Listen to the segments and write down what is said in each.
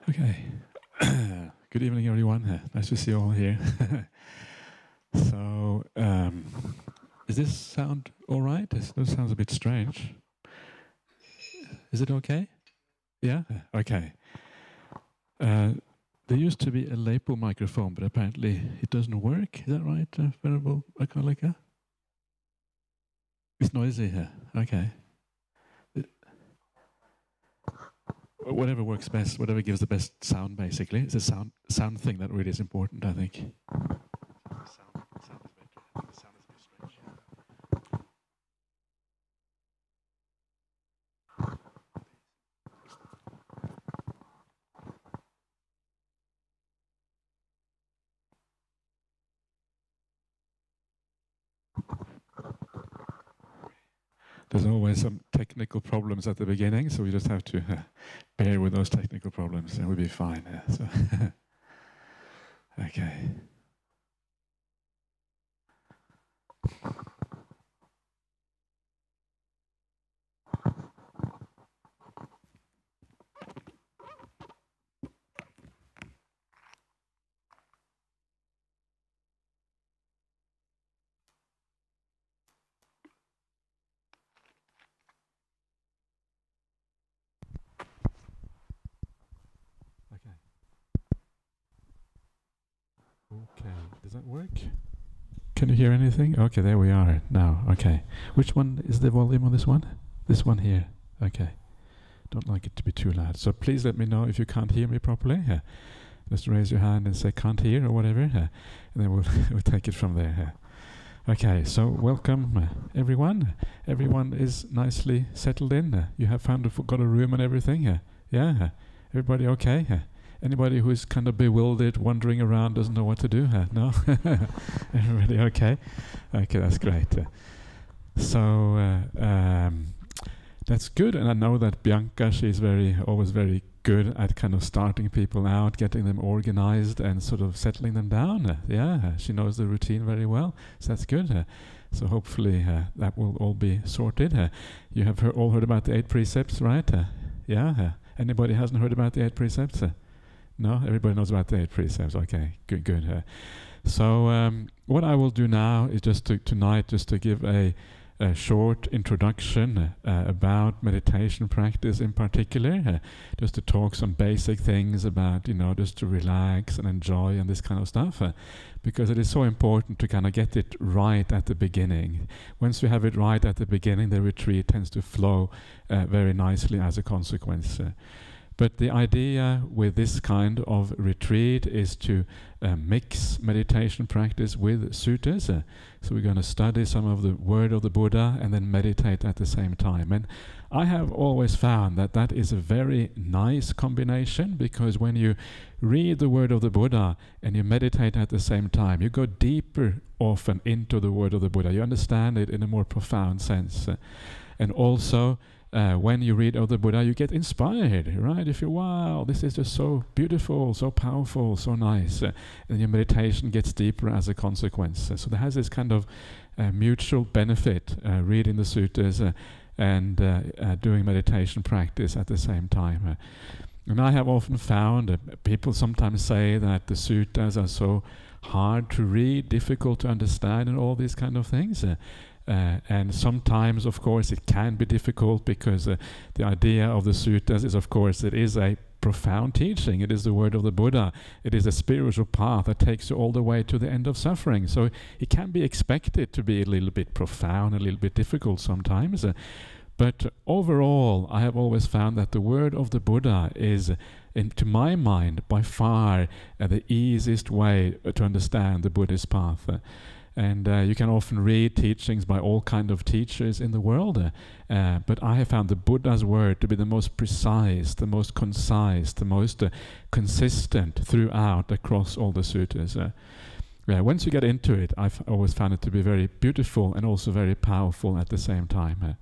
Okay. Good evening, everyone. Nice to see you all here. So, does this sound all right? This sounds a bit strange. Is it okay? Yeah? Okay. Uh, there used to be a lapel microphone, but apparently it doesn't work. Is that right, Venerable Akalika? It's noisy here. Okay. Whatever works best, whatever gives the best sound, basically. It's a sound thing that really is important, I think. Sound is better. The sound is a bit strange. There's always some technical problems at the beginning, so we just have to bear with those technical problems, and we'll be fine. So okay. Okay, does that work? Can you hear anything? Okay, there we are now. Okay. Which one is the volume on this one? This one here. Okay. Don't like it to be too loud. So please let me know if you can't hear me properly. Just raise your hand and say can't hear or whatever. And then we'll take it from there. Okay, so welcome everyone. Everyone is nicely settled in. You have got a room and everything. Yeah. Everybody okay? Anybody who is kind of bewildered, wandering around, doesn't know what to do? No? Everybody okay? Okay, that's great. So that's good, and I know that Bianca, she's always very good at kind of starting people out, getting them organized and sort of settling them down. Yeah, she knows the routine very well, so that's good. So hopefully that will all be sorted. You have all heard about the 8 precepts, right? Yeah. Anybody hasn't heard about the 8 precepts? No? Everybody knows about the 8 precepts. Okay, good. So what I will do now is just tonight to give a short introduction about meditation practice in particular, just to talk some basic things about, just to relax and enjoy and this kind of stuff, because it is so important to kind of get it right at the beginning. Once you have it right at the beginning, the retreat tends to flow very nicely as a consequence. But the idea with this kind of retreat is to mix meditation practice with suttas. So we're going to study some of the word of the Buddha and then meditate at the same time. And I have always found that that is a very nice combination, because when you read the word of the Buddha and you meditate at the same time, you go deeper often into the word of the Buddha. You understand it in a more profound sense. And also, when you read of the Buddha, you get inspired, right? You feel, wow, this is just so beautiful, so powerful, so nice. And your meditation gets deeper as a consequence. So there has this kind of mutual benefit, reading the suttas and doing meditation practice at the same time. And I have often found people sometimes say that the suttas are so hard to read, difficult to understand, and all these kind of things. And sometimes, of course, it can be difficult, because the idea of the suttas is, of course, it is a profound teaching. It is the word of the Buddha. It is a spiritual path that takes you all the way to the end of suffering. So it can be expected to be a little bit profound, a little bit difficult sometimes. But overall, I have always found that the word of the Buddha is, to my mind, by far the easiest way to understand the Buddhist path. And you can often read teachings by all kinds of teachers in the world, but I have found the Buddha's word to be the most precise, the most concise, the most consistent throughout, across all the suttas. Once you get into it, I've always found it to be very beautiful and also very powerful at the same time.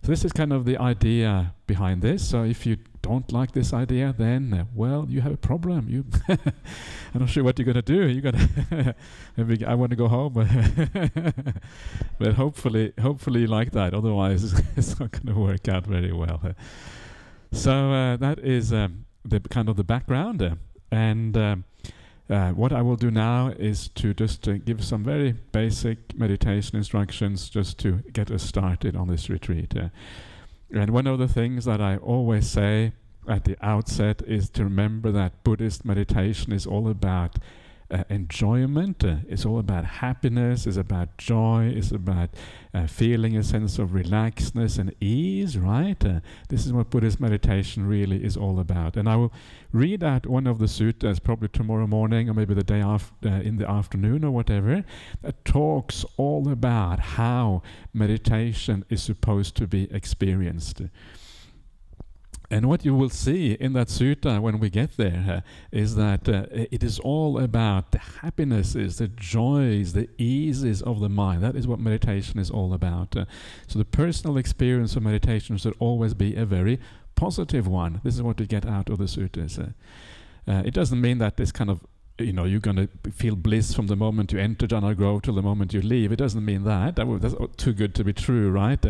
So this is kind of the idea behind this. So if you don't like this idea, then well, you have a problem. I'm not sure what you're going to do. You got maybe I want to go home, but hopefully you like that. Otherwise, it's not going to work out very well. So that is the kind of the background. What I will do now is to just give some very basic meditation instructions just to get us started on this retreat. And one of the things that I always say at the outset is to remember that Buddhist meditation is all about enjoyment, it's all about happiness, it's about joy, it's about feeling a sense of relaxedness and ease, right? This is what Buddhist meditation really is all about. And I will read out one of the suttas probably tomorrow morning or maybe the day after, in the afternoon or whatever, that talks all about how meditation is supposed to be experienced. And what you will see in that sutta when we get there is that it is all about the happinesses, the joys, the eases of the mind. That is what meditation is all about. So the personal experience of meditation should always be a very positive one. This is what you get out of the suttas. It doesn't mean that this kind of, you're going to feel bliss from the moment you enter Jhana Grove till the moment you leave. It doesn't mean that. That's too good to be true, right?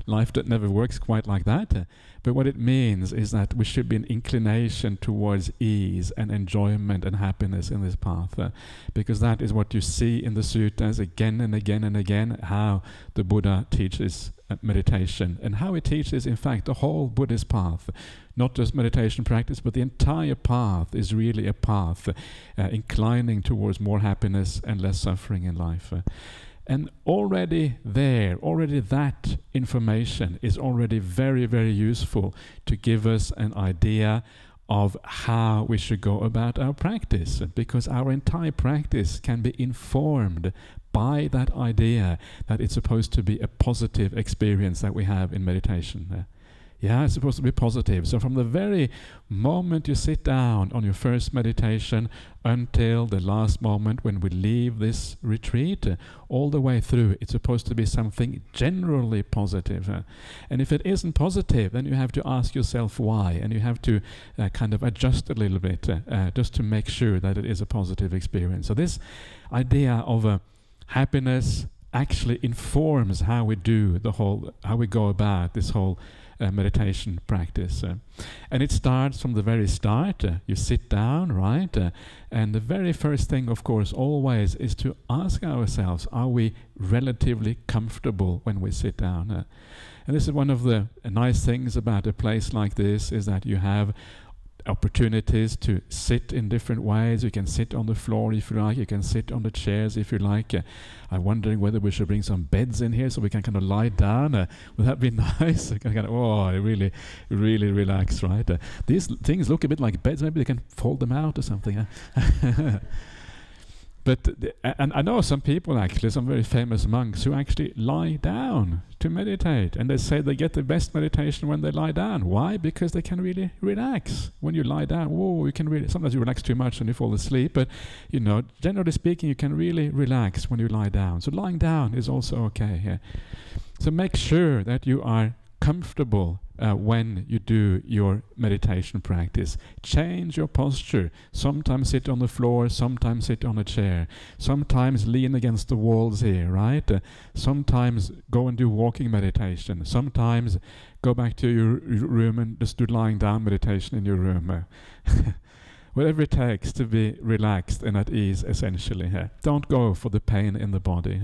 Life that never works quite like that. But what it means is that we should be an inclination towards ease and enjoyment and happiness in this path. Because that is what you see in the suttas again and again and again, how the Buddha teaches meditation and how he teaches, in fact, the whole Buddhist path. Not just meditation practice, but the entire path is really a path inclining towards more happiness and less suffering in life. And already that information is already very, very useful to give us an idea of how we should go about our practice, because our entire practice can be informed by that idea that it's supposed to be a positive experience that we have in meditation. Yeah, it's supposed to be positive. So from the very moment you sit down on your first meditation until the last moment when we leave this retreat, all the way through, it's supposed to be something generally positive. And if it isn't positive, then you have to ask yourself why, and you have to kind of adjust a little bit just to make sure that it is a positive experience. So this idea of happiness actually informs how we do how we go about this whole meditation practice. And it starts from the very start. You sit down, right? And the very first thing, of course, always is to ask ourselves, are we relatively comfortable when we sit down? And this is one of the nice things about a place like this, is that you have opportunities to sit in different ways. You can sit on the floor if you like, you can sit on the chairs if you like. I'm wondering whether we should bring some beds in here so we can kind of lie down. Would that be nice? Really, really relax, right? These things look a bit like beds. Maybe they can fold them out or something. But and I know some people, actually, some very famous monks who actually lie down to meditate, and they say they get the best meditation when they lie down. Why? Because they can really relax when you lie down. Whoa, you can really. Sometimes you relax too much and you fall asleep, but generally speaking, you can really relax when you lie down. So lying down is also okay. Yeah. So make sure that you are comfortable when you do your meditation practice. Change your posture. Sometimes sit on the floor, sometimes sit on a chair. Sometimes lean against the walls here, right? Sometimes go and do walking meditation. Sometimes go back to your room and just do lying down meditation in your room. Whatever it takes to be relaxed and at ease, essentially. Don't go for the pain in the body.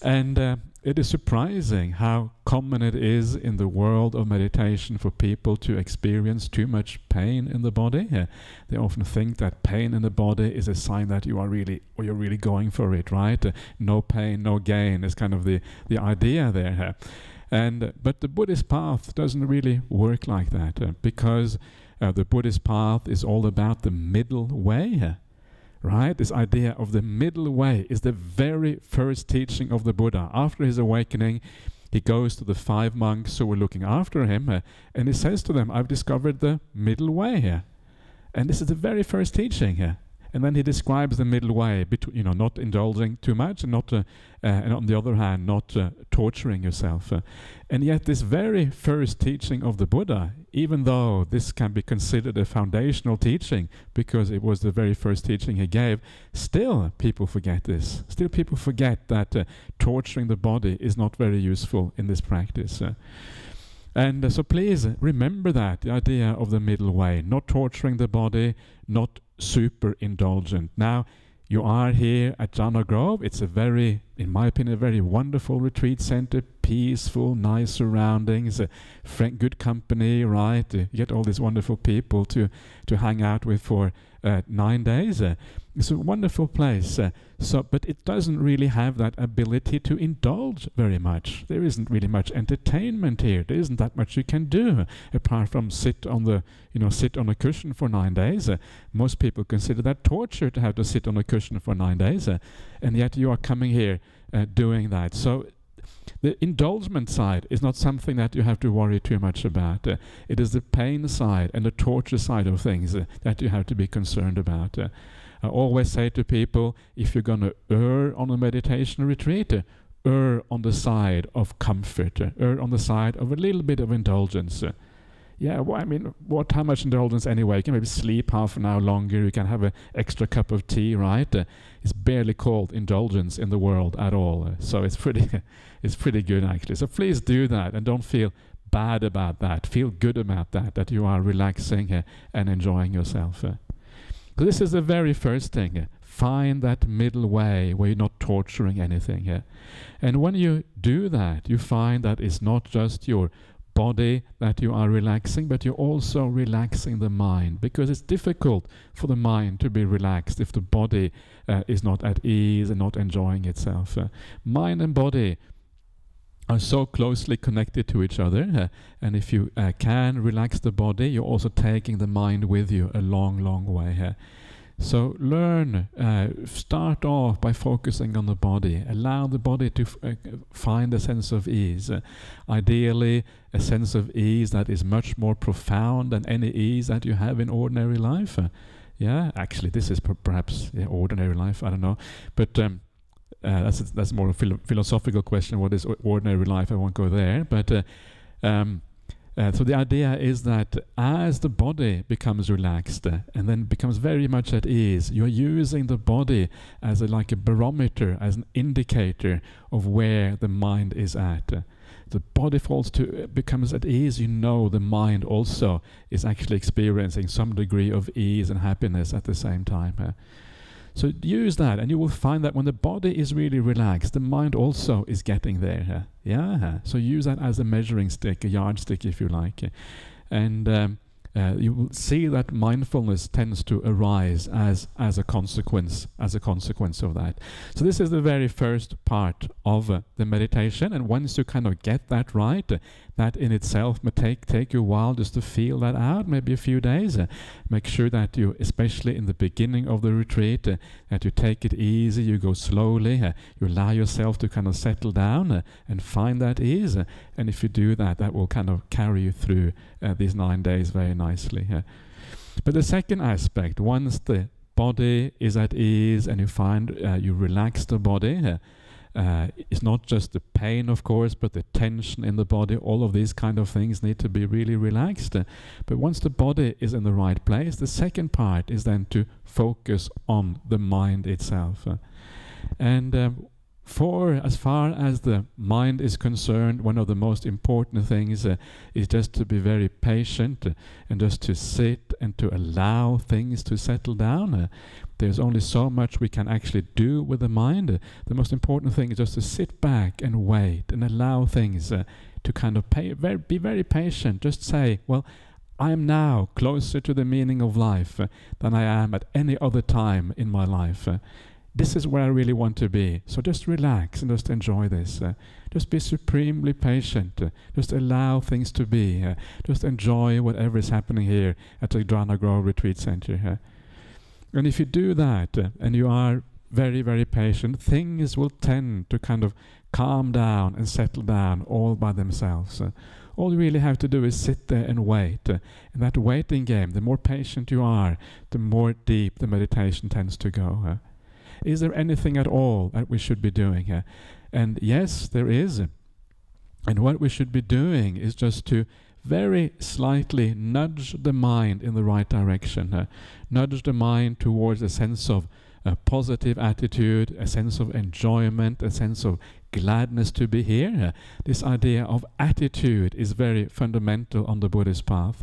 And it is surprising how common it is in the world of meditation for people to experience too much pain in the body. They often think that pain in the body is a sign that you're really going for it, right? No pain, no gain is kind of the idea there. But the Buddhist path doesn't really work like that, because the Buddhist path is all about the middle way. Right? This idea of the middle way is the very first teaching of the Buddha. After his awakening, he goes to the 5 monks who were looking after him, and he says to them, I've discovered the middle way here. And this is the very first teaching here. And then he describes the middle way, between, not indulging too much, and not, and on the other hand, not torturing yourself. And yet, this very first teaching of the Buddha, even though this can be considered a foundational teaching because it was the very first teaching he gave, still people forget this. Still people forget that torturing the body is not very useful in this practice. And so please remember that, the idea of the middle way, not torturing the body, not super indulgent. Now, you are here at Jhana Grove. It's a very, in my opinion, a very wonderful retreat center, peaceful, nice surroundings, good company, right? You get all these wonderful people to hang out with for 9 days. It's a wonderful place. But it doesn't really have that ability to indulge very much. There isn't really much entertainment here. There isn't that much you can do apart from sit on a cushion for 9 days. Most people consider that torture to have to sit on a cushion for 9 days, and yet you are coming here doing that. So the indulgement side is not something that you have to worry too much about. It is the pain side and the torture side of things that you have to be concerned about. I always say to people, if you're going to err on a meditation retreat, err on the side of comfort, err on the side of a little bit of indulgence. How much indulgence anyway? You can maybe sleep half an hour longer, you can have an extra cup of tea, right? It's barely called indulgence in the world at all. So it's pretty good actually. So please do that and don't feel bad about that. Feel good about that you are relaxing and enjoying yourself. So this is the very first thing. Find that middle way where you're not torturing anything. And when you do that, you find that it's not just your body that you are relaxing, but you're also relaxing the mind, because it's difficult for the mind to be relaxed if the body is not at ease and not enjoying itself. Mind and body are so closely connected to each other, and if you can relax the body, you're also taking the mind with you a long way. So learn, start off by focusing on the body. Allow the body to find a sense of ease. Ideally, a sense of ease that is much more profound than any ease that you have in ordinary life. Actually, this is perhaps ordinary life, I don't know. But that's more a philosophical question. What is ordinary life? I won't go there. But so the idea is that as the body becomes relaxed and then becomes very much at ease, you're using the body as like a barometer, as an indicator of where the mind is at. The body becomes at ease, the mind also is actually experiencing some degree of ease and happiness at the same time. So use that, and you will find that when the body is really relaxed, the mind also is getting there. So use that as a measuring stick, a yardstick, if you like. And you will see that mindfulness tends to arise as a consequence of that. So this is the very first part of the meditation, and once you kind of get that right, that in itself may take you a while just to feel that out, maybe a few days. Make sure that you, especially in the beginning of the retreat, that you take it easy, you go slowly, you allow yourself to kind of settle down and find that ease. And if you do that, that will kind of carry you through these 9 days very nicely. But the second aspect, once the body is at ease and you find you relax the body, it's not just the pain, of course, but the tension in the body. All of these kind of things need to be really relaxed. But once the body is in the right place, the second part is then to focus on the mind itself. And for as far as the mind is concerned, one of the most important things is just to be very patient and just to sit and to allow things to settle down. There's only so much we can actually do with the mind. The most important thing is just to sit back and wait and allow things to kind of be very patient. Just say, well, I am now closer to the meaning of life than I am at any other time in my life. This is where I really want to be. So just relax and just enjoy this. Just be supremely patient. Just allow things to be. Just enjoy whatever is happening here at the Jhana Grove Retreat Center. And if you do that, and you are very, very patient, things will tend to kind of calm down and settle down all by themselves. All you really have to do is sit there and wait. In that waiting game, the more patient you are, the more deep the meditation tends to go. Is there anything at all that we should be doing here? And yes, there is. And what we should be doing is just to very slightly nudge the mind in the right direction. Nudge the mind towards a sense of a positive attitude, a sense of enjoyment, a sense of gladness to be here. This idea of attitude is very fundamental on the Buddhist path.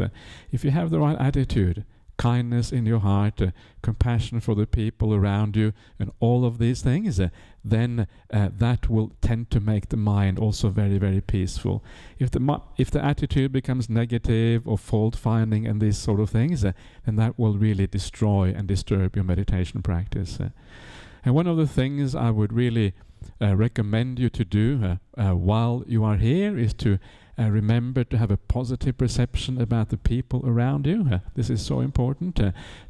If you have the right attitude, kindness in your heart, compassion for the people around you, and all of these things, then that will tend to make the mind also very, very peaceful. If the attitude becomes negative or fault-finding and these sort of things, then that will really destroy and disturb your meditation practice. And one of the things I would really recommend you to do while you are here is to remember to have a positive perception about the people around you. This is so important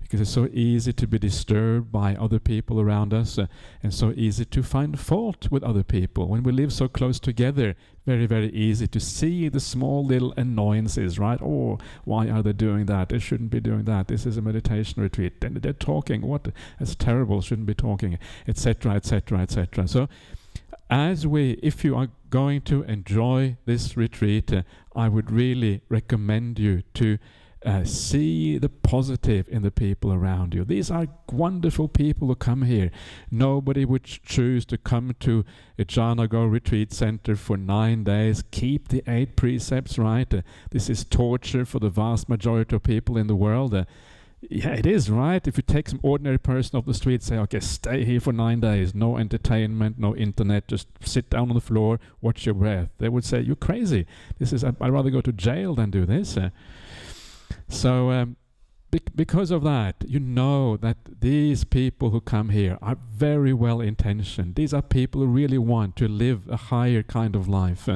because it's so easy to be disturbed by other people around us and so easy to find fault with other people. When we live so close together, very, very easy to see the small little annoyances, right? Oh, why are they doing that? They shouldn't be doing that. This is a meditation retreat. And they're talking. What? That's terrible. Shouldn't be talking, etc., etc., etc. So if you are going to enjoy this retreat, I would really recommend you to see the positive in the people around you. These are wonderful people who come here. Nobody would choose to come to a Ajahn retreat center for 9 days, keep the 8 precepts, right? This is torture for the vast majority of people in the world. Yeah, it is, right? If you take some ordinary person off the street, say, okay, stay here for 9 days, no entertainment, no internet, just sit down on the floor, watch your breath. They would say, you're crazy. I'd rather go to jail than do this. Because of that, you know that these people who come here are very well intentioned. These are people who really want to live a higher kind of life,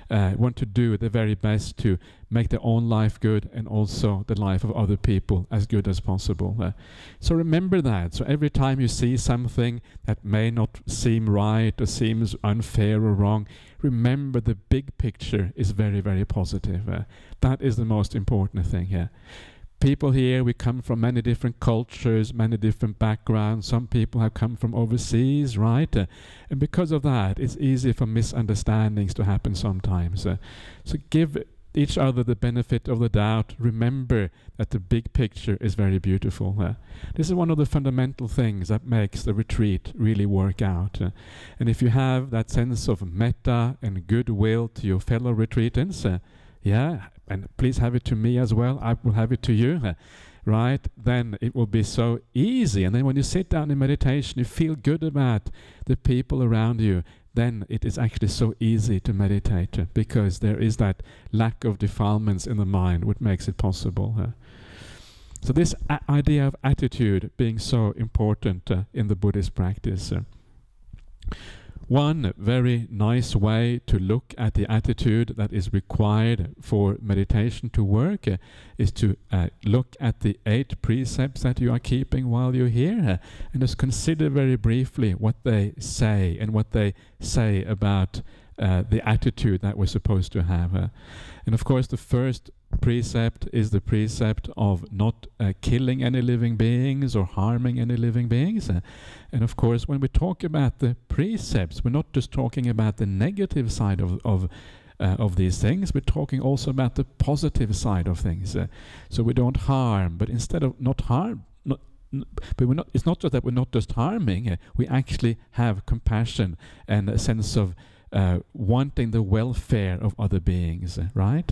want to do the very best to make their own life good and also the life of other people as good as possible. So remember that. So every time you see something that may not seem right or seems unfair or wrong, remember the big picture is very, very positive. That is the most important thing here. People here, we come from many different cultures, many different backgrounds. Some people have come from overseas, right? And because of that, it's easy for misunderstandings to happen sometimes. So give each other the benefit of the doubt. Remember that the big picture is very beautiful. This is one of the fundamental things that makes the retreat really work out. And if you have that sense of metta and goodwill to your fellow retreatants, and please have it to me as well, I will have it to you, right? Then it will be so easy. And then when you sit down in meditation, you feel good about the people around you, then it is actually so easy to meditate because there is that lack of defilements in the mind which makes it possible. So this idea of attitude being so important in the Buddhist practice. One very nice way to look at the attitude that is required for meditation to work is to look at the 8 precepts that you are keeping while you're here and just consider very briefly what they say and what they say about the attitude that we're supposed to have. And of course the first precept is the precept of not killing any living beings or harming any living beings. And of course when we talk about the precepts, we're not just talking about the negative side of these things, we're talking also about the positive side of things. So we don't harm, but instead of not harm, it's not just that we're not just harming, we actually have compassion and a sense of wanting the welfare of other beings, right?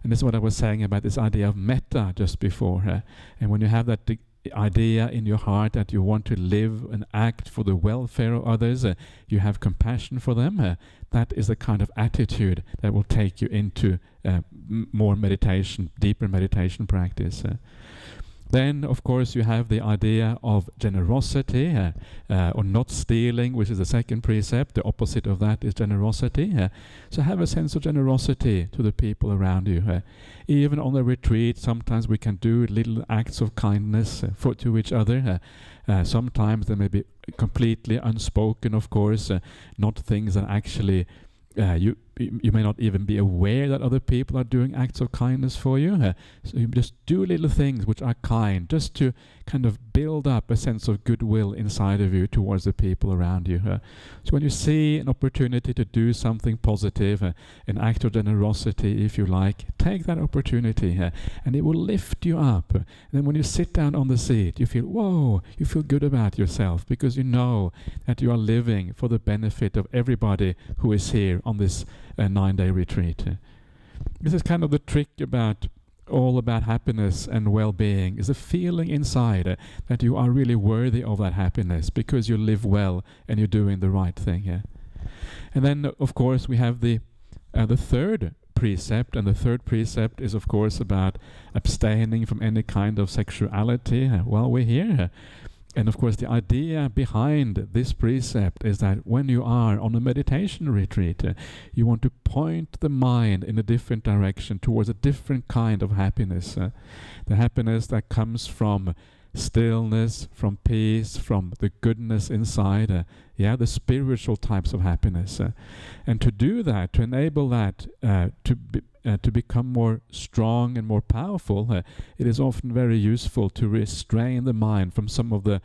And this is what I was saying about this idea of metta just before. And when you have that idea in your heart that you want to live and act for the welfare of others, you have compassion for them, that is the kind of attitude that will take you into more meditation, deeper meditation practice. Then, of course, you have the idea of generosity, or not stealing, which is the second precept. The opposite of that is generosity. So have a sense of generosity to the people around you. Even on the retreat, sometimes we can do little acts of kindness to each other. Sometimes they may be completely unspoken, of course, not things that actually you may not even be aware that other people are doing acts of kindness for you. So you just do little things which are kind, just to kind of build up a sense of goodwill inside of you towards the people around you. So when you see an opportunity to do something positive, an act of generosity, if you like, take that opportunity, and it will lift you up. And then when you sit down on the seat, you feel, whoa, you feel good about yourself, because you know that you are living for the benefit of everybody who is here on this 9-day retreat. This is kind of the trick about all about happiness and well-being, is a feeling inside that you are really worthy of that happiness because you live well and you're doing the right thing. And then, of course, we have the third precept, and the third precept is, of course, about abstaining from any kind of sexuality while we're here. And of course, the idea behind this precept is that when you are on a meditation retreat, you want to point the mind in a different direction towards a different kind of happiness. The happiness that comes from stillness, from peace, from the goodness inside, the spiritual types of happiness. And to do that, to enable that to become more strong and more powerful, it is often very useful to restrain the mind from some of the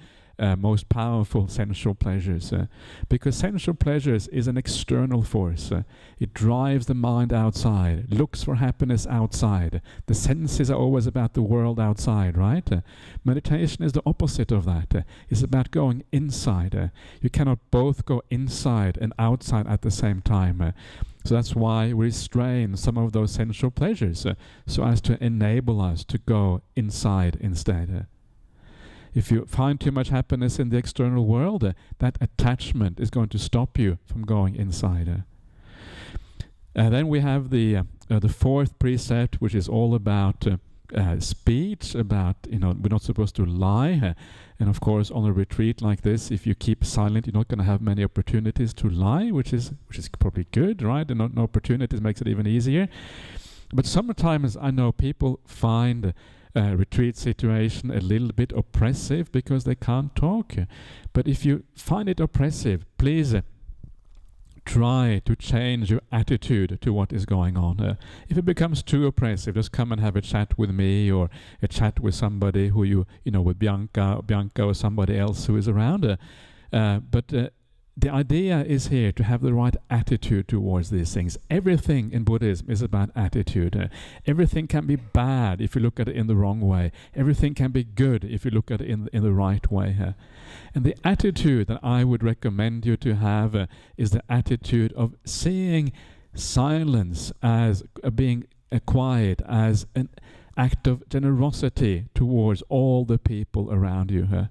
most powerful sensual pleasures, because sensual pleasures is an external force. It drives the mind outside, looks for happiness outside. The senses are always about the world outside, right? Meditation is the opposite of that. It's about going inside. You cannot both go inside and outside at the same time. So that's why we restrain some of those sensual pleasures, so as to enable us to go inside instead. If you find too much happiness in the external world, that attachment is going to stop you from going inside. Then we have the fourth precept, which is all about speech, about, we're not supposed to lie. And of course, on a retreat like this, if you keep silent, you're not going to have many opportunities to lie, which is probably good, right? And no opportunities makes it even easier. But sometimes I know people find retreat situation a little bit oppressive because they can't talk. But if you find it oppressive, please try to change your attitude to what is going on. If it becomes too oppressive, just come and have a chat with me, or a chat with somebody who with Bianca or somebody else who is around. But the idea is here to have the right attitude towards these things. Everything in Buddhism is about attitude. Everything can be bad if you look at it in the wrong way. Everything can be good if you look at it in the right way. And the attitude that I would recommend you to have is the attitude of seeing silence as being quiet, as an act of generosity towards all the people around you.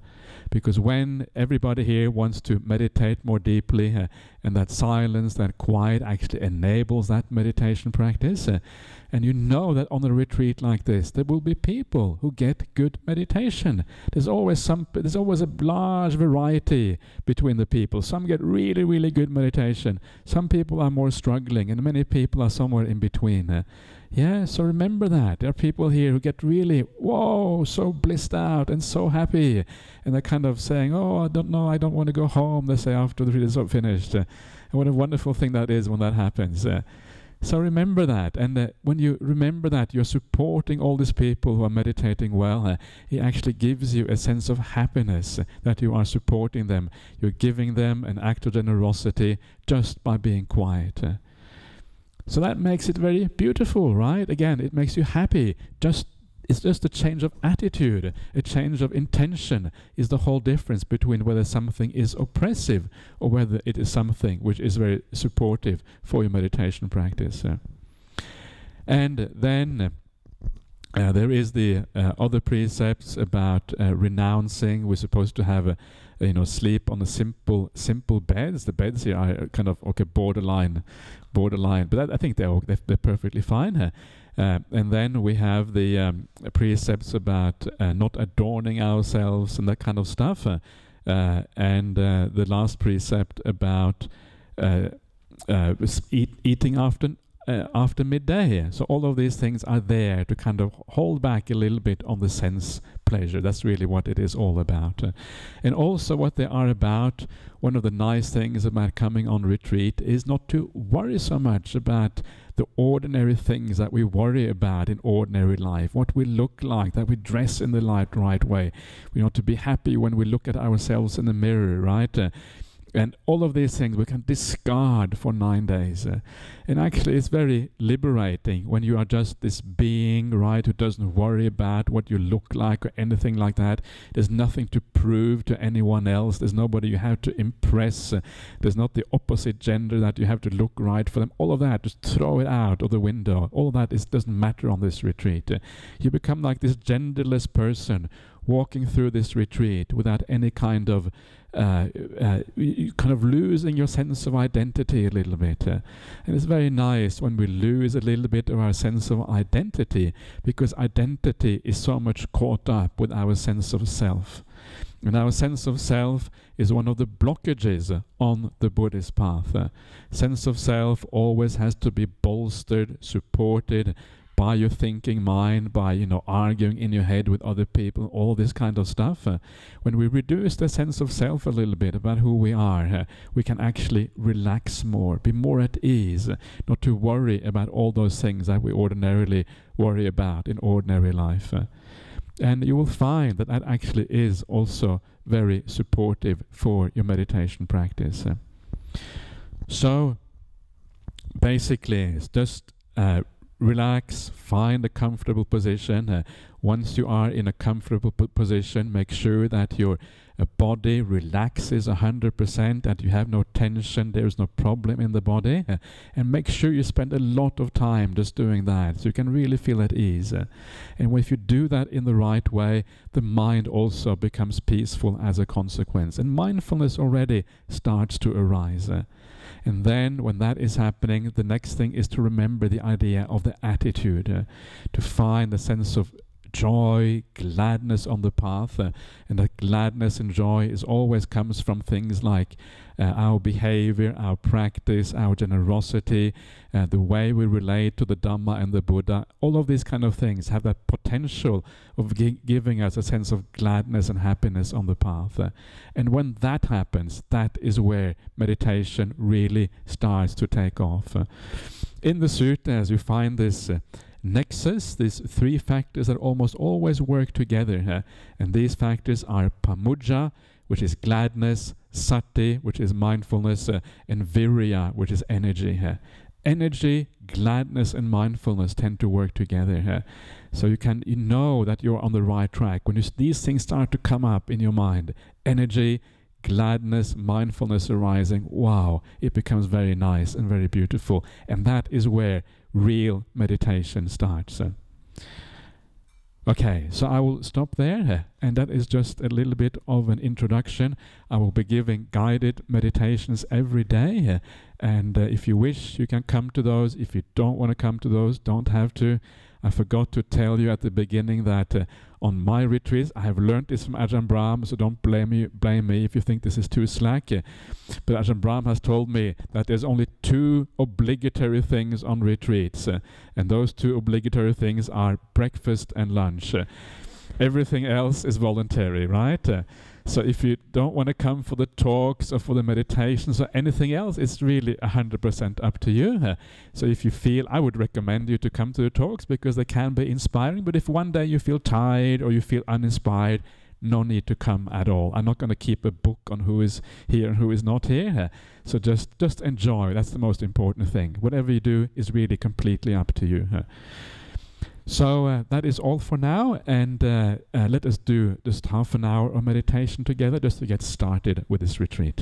Because when everybody here wants to meditate more deeply, and that silence, that quiet actually enables that meditation practice, and you know that on a retreat like this, there will be people who get good meditation. There's always a large variety between the people. Some get really, really good meditation. Some people are more struggling, and many people are somewhere in between. So remember that. There are people here who get really, whoa, so blissed out and so happy. And they're kind of saying, oh, I don't know, I don't want to go home, they say after the retreat is finished. And what a wonderful thing that is when that happens. So remember that. And when you remember that, you're supporting all these people who are meditating well. It actually gives you a sense of happiness that you are supporting them. You're giving them an act of generosity just by being quiet. So that makes it very beautiful, right? Again, it makes you happy. It's just a change of attitude, a change of intention is the whole difference between whether something is oppressive or whether it is something which is very supportive for your meditation practice. And then there is the other precepts about renouncing. We're supposed to have sleep on a simple beds. The beds here are kind of borderline, but I think they're perfectly fine. And then we have the precepts about not adorning ourselves and that kind of stuff. And the last precept about eating after midday. So all of these things are there to kind of hold back a little bit on the sense pleasure. That's really what it is all about. And also what they are about, one of the nice things about coming on retreat is not to worry so much about the ordinary things that we worry about in ordinary life, what we look like, that we dress in the right way. We want to be happy when we look at ourselves in the mirror, right? And all of these things we can discard for 9 days. And actually it's very liberating when you are just this being, right, who doesn't worry about what you look like or anything like that. There's nothing to prove to anyone else. There's nobody you have to impress. There's not the opposite gender that you have to look right for them. All of that, just throw it out of the window. All of that doesn't matter on this retreat. You become like this genderless person walking through this retreat without any kind of you kind of losing your sense of identity a little bit. And it's very nice when we lose a little bit of our sense of identity, because identity is so much caught up with our sense of self. And our sense of self is one of the blockages on the Buddhist path. Sense of self always has to be bolstered, supported by your thinking mind, by arguing in your head with other people, all this kind of stuff. When we reduce the sense of self a little bit about who we are, we can actually relax more, be more at ease, not to worry about all those things that we ordinarily worry about in ordinary life. And you will find that that actually is also very supportive for your meditation practice. So basically it's just relax, find a comfortable position. Once you are in a comfortable position, make sure that your body relaxes 100%, that you have no tension, there's no problem in the body. And make sure you spend a lot of time just doing that, so you can really feel at ease. And if you do that in the right way, the mind also becomes peaceful as a consequence. And mindfulness already starts to arise. And then when that is happening, the next thing is to remember the idea of the attitude, to find a sense of joy, gladness on the path. And that gladness and joy always comes from things like our behavior, our practice, our generosity, the way we relate to the Dhamma and the Buddha. All of these kind of things have that potential of giving us a sense of gladness and happiness on the path. And when that happens, that is where meditation really starts to take off. In the suttas, you find this nexus, these three factors that almost always work together. And these factors are pamujja, which is gladness, sati, which is mindfulness, and virya, which is energy. Energy, gladness, and mindfulness tend to work together. So you know that you're on the right track. When these things start to come up in your mind, energy, gladness, mindfulness arising, wow, it becomes very nice and very beautiful. And that is where real meditation starts. Okay, so I will stop there, and that is just a little bit of an introduction. I will be giving guided meditations every day, and if you wish, you can come to those. If you don't want to come to those, don't have to. I forgot to tell you at the beginning that on my retreats, I have learned this from Ajahn Brahm, so don't blame me if you think this is too slack. But Ajahn Brahm has told me that there's only 2 obligatory things on retreats, and those 2 obligatory things are breakfast and lunch. Everything else is voluntary, right? So if you don't want to come for the talks or for the meditations or anything else, it's really 100% up to you. So if you feel, I would recommend you to come to the talks because they can be inspiring. But if one day you feel tired or you feel uninspired, no need to come at all. I'm not going to keep a book on who is here and who is not here. So just enjoy. That's the most important thing. Whatever you do is really completely up to you. So that is all for now, and let us do just half an hour of meditation together just to get started with this retreat.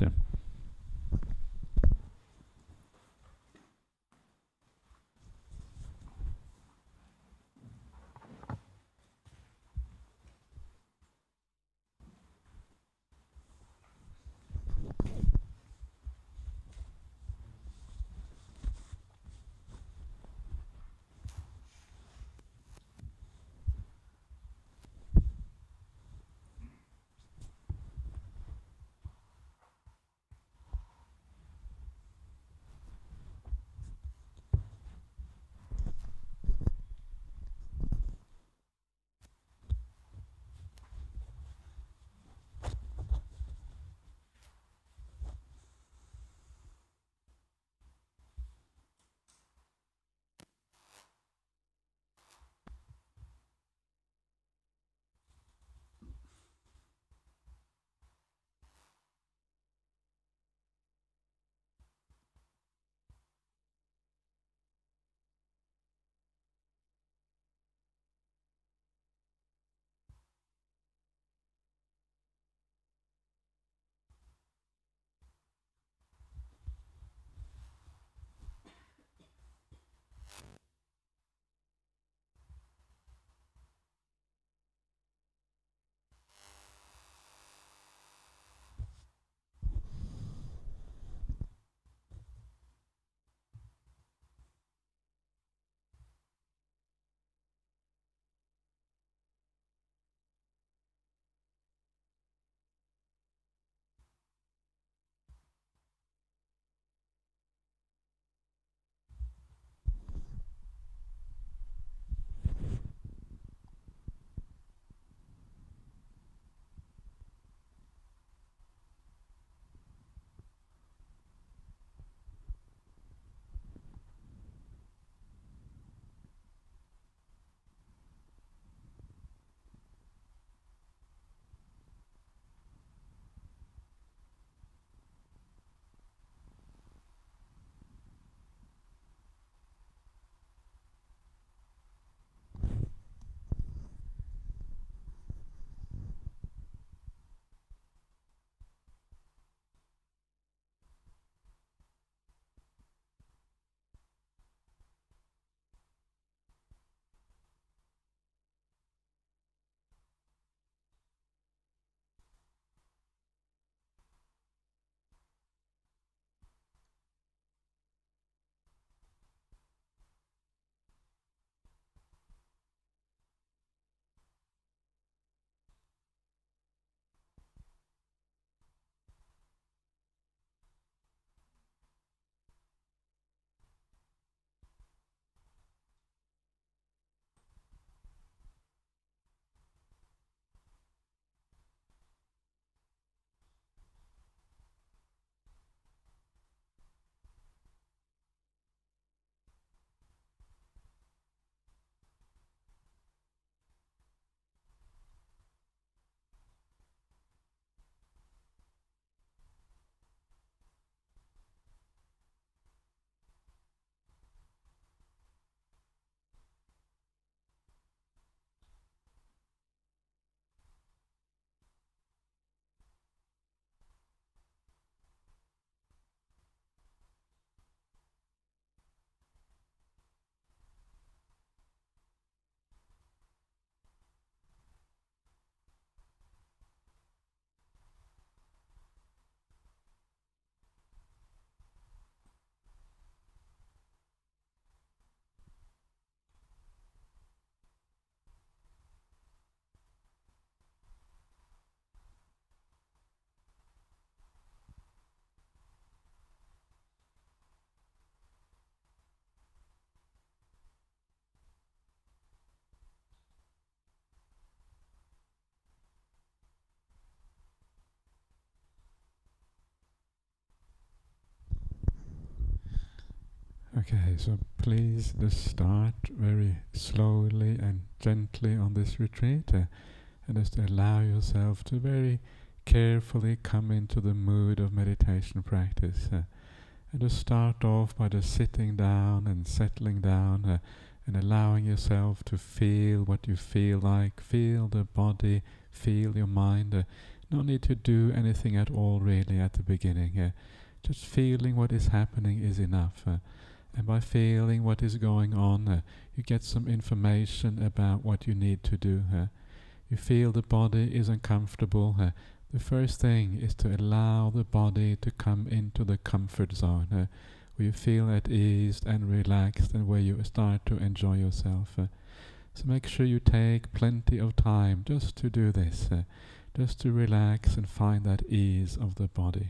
Okay, so please just start very slowly and gently on this retreat, and just allow yourself to very carefully come into the mood of meditation practice. And just start off by just sitting down and settling down, and allowing yourself to feel what you feel like, feel the body, feel your mind. No need to do anything at all really at the beginning. Just feeling what is happening is enough. And by feeling what is going on, you get some information about what you need to do. You feel the body is uncomfortable. The first thing is to allow the body to come into the comfort zone, where you feel at ease and relaxed, and where you start to enjoy yourself. So make sure you take plenty of time just to do this, just to relax and find that ease of the body.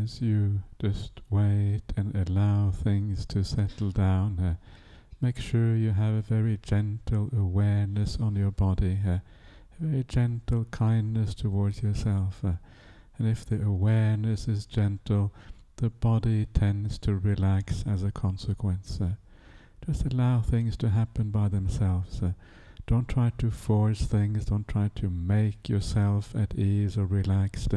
as you just wait and allow things to settle down, make sure you have a very gentle awareness on your body, a very gentle kindness towards yourself. And if the awareness is gentle, the body tends to relax as a consequence. Just allow things to happen by themselves. Don't try to force things, don't try to make yourself at ease or relaxed.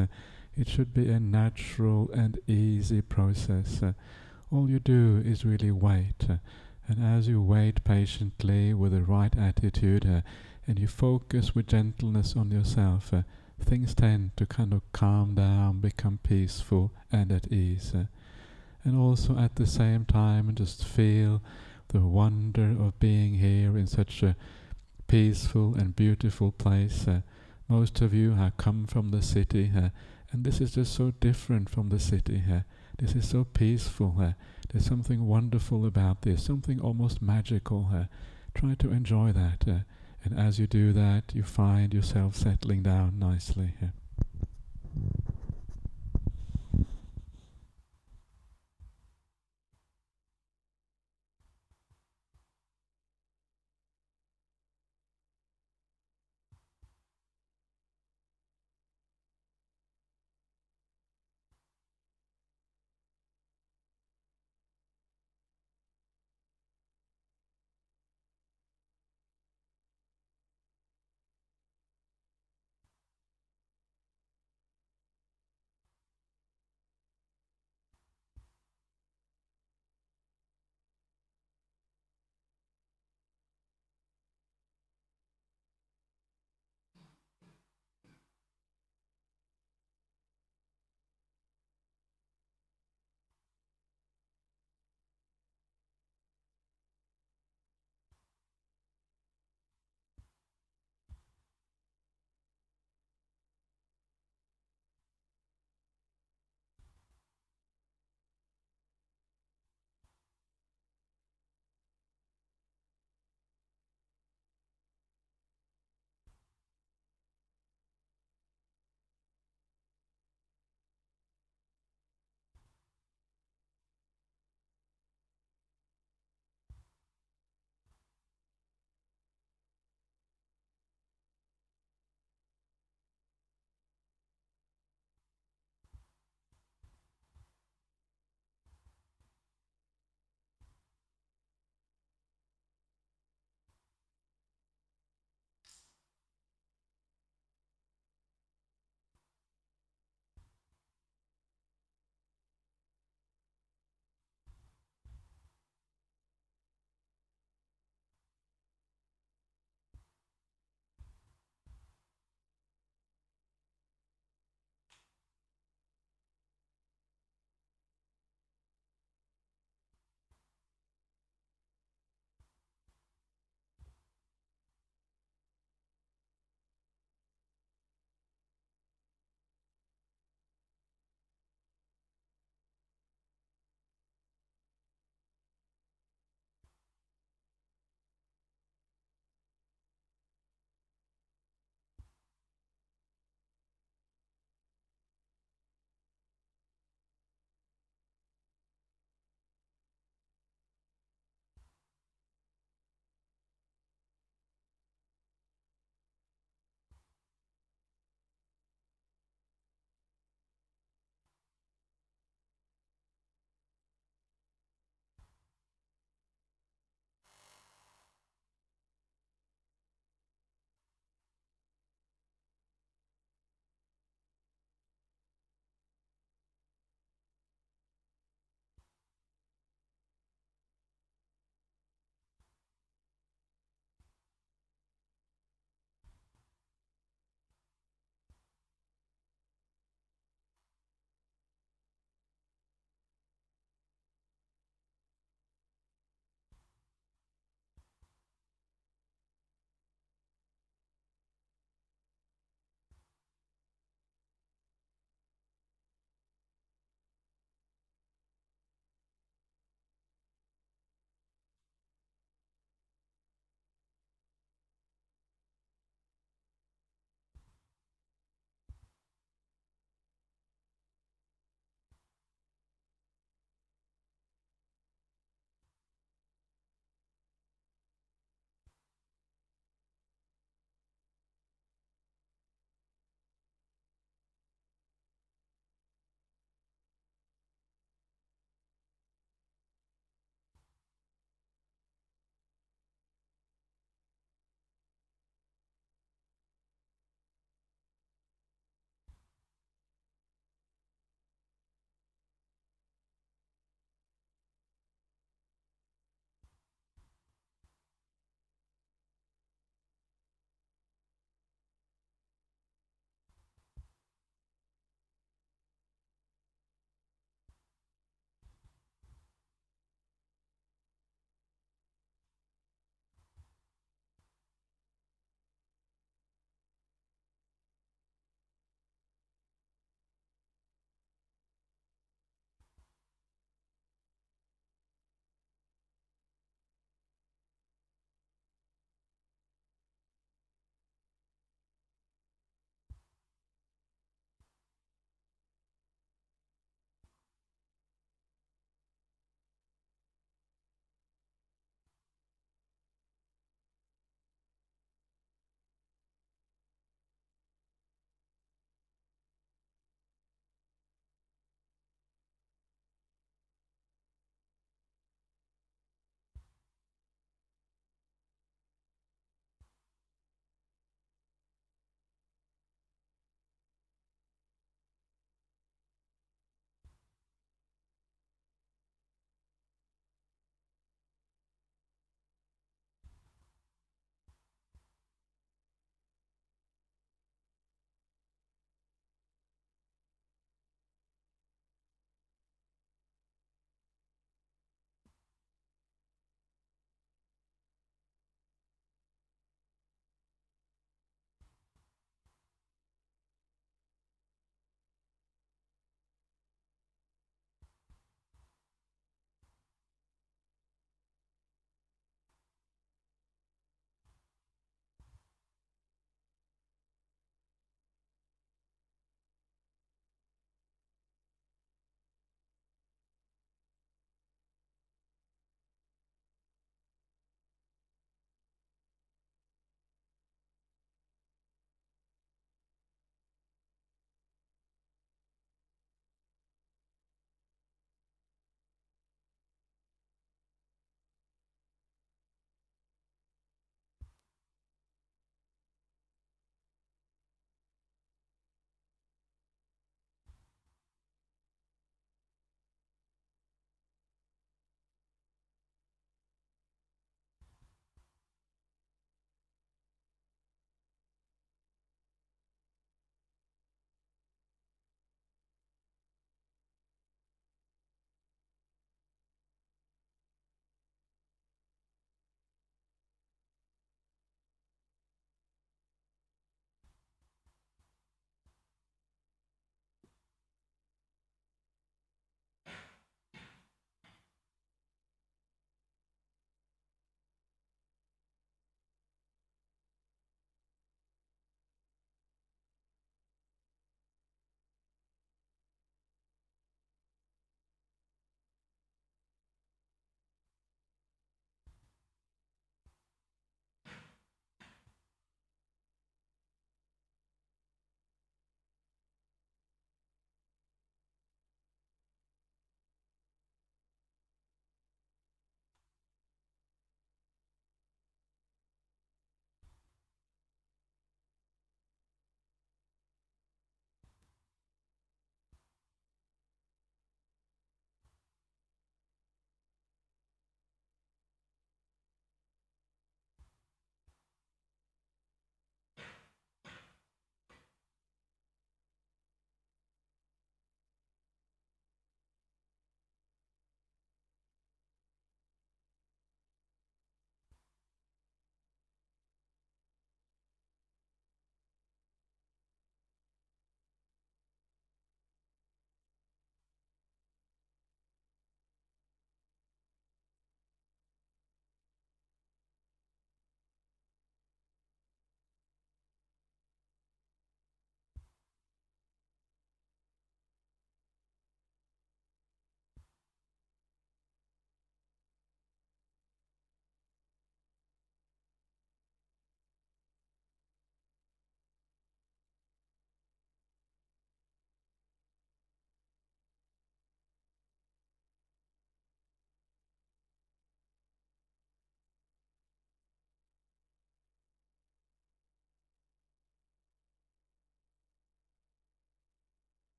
It should be a natural and easy process. All you do is really wait. And as you wait patiently with the right attitude, and you focus with gentleness on yourself, things tend to kind of calm down, become peaceful and at ease. And also at the same time, just feel the wonder of being here in such a peaceful and beautiful place. Most of you have come from the city, and this is just so different from the city. This is so peaceful. There's something wonderful about this, something almost magical. Try to enjoy that, and as you do that, you find yourself settling down nicely.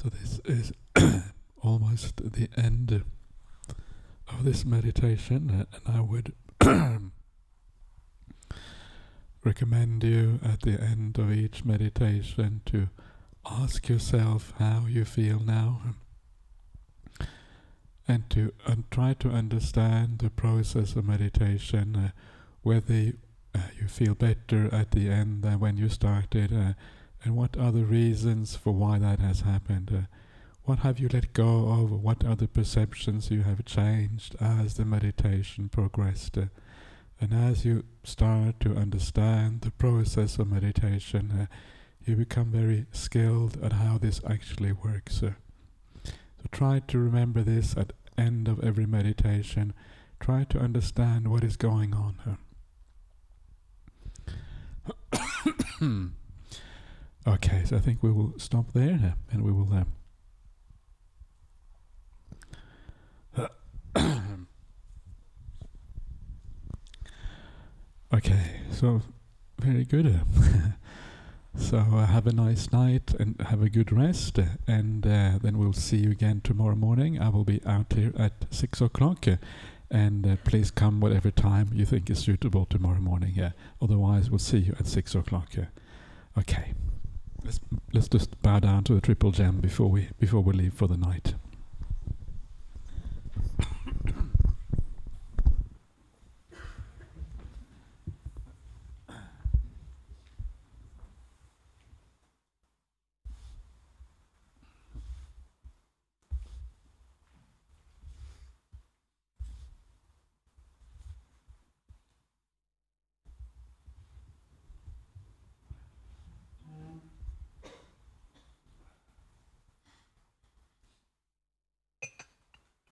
So this is almost the end of this meditation, and I would recommend you at the end of each meditation to ask yourself how you feel now, and to try to understand the process of meditation, whether you feel better at the end than when you started, and what are the reasons for why that has happened. What have you let go of? What are the perceptions you have changed as the meditation progressed? And as you start to understand the process of meditation, you become very skilled at how this actually works. So try to remember this at the end of every meditation. Try to understand what is going on. Okay, so I think we will stop there, and we will okay, so very good. So have a nice night and have a good rest, and then we'll see you again tomorrow morning. I will be out here at 6 o'clock, and please come whatever time you think is suitable tomorrow morning. Otherwise, we'll see you at 6 o'clock. Okay, let's just bow down to the triple gem before we leave for the night.